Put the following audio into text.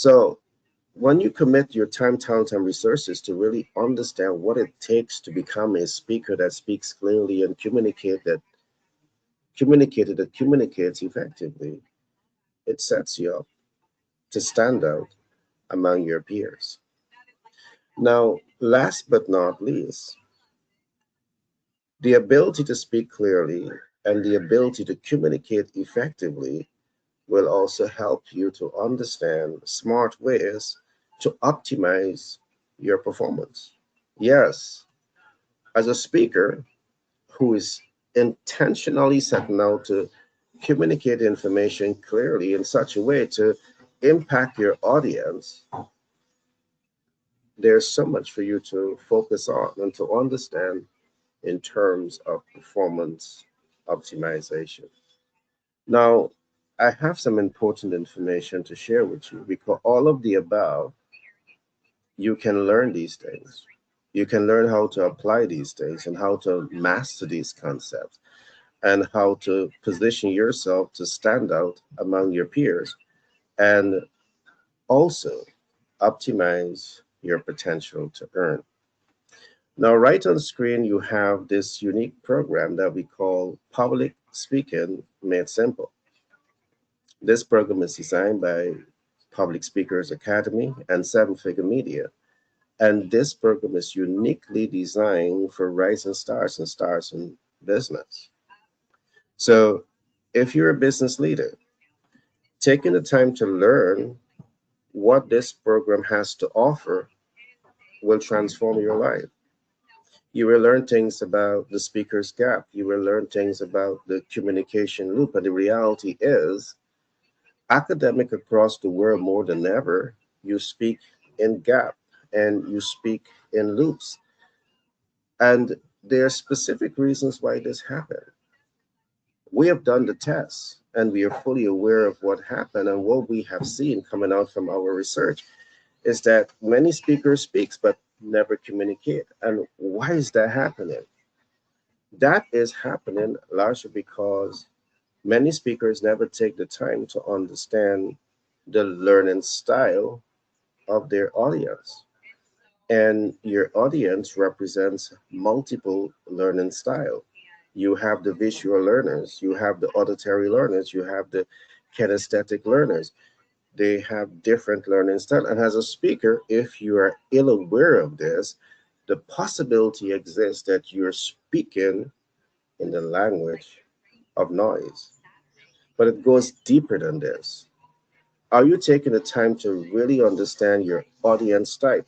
So when you commit your time, talent, and resources to really understand what it takes to become a speaker that speaks clearly and communicates effectively, it sets you up to stand out among your peers. Now, last but not least, the ability to speak clearly and the ability to communicate effectively will also help you to understand smart ways to optimize your performance. Yes, as a speaker who is intentionally setting out to communicate information clearly in such a way to impact your audience, there's so much for you to focus on and to understand in terms of performance optimization. Now, I have some important information to share with you because all of the above, you can learn these things. You can learn how to apply these things and how to master these concepts and how to position yourself to stand out among your peers and also optimize your potential to earn. Now, right on the screen, you have this unique program that we call Public Speaking Made Simple. This program is designed by Public Speakers Academy and Seven Figure Media. And this program is uniquely designed for rising stars and stars in business. So if you're a business leader, taking the time to learn what this program has to offer will transform your life. You will learn things about the speaker's gap. You will learn things about the communication loop. And the reality is, academic across the world more than ever, you speak in gap and you speak in loops. And there are specific reasons why this happened. We have done the tests and we are fully aware of what happened, and what we have seen coming out from our research is that many speakers speak but never communicate. And why is that happening? That is happening largely because many speakers never take the time to understand the learning style of their audience. And your audience represents multiple learning style. You have the visual learners, you have the auditory learners, you have the kinesthetic learners. They have different learning style. And as a speaker, if you are ill aware of this, the possibility exists that you're speaking in the language of noise. But it goes deeper than this. Are you taking the time to really understand your audience type?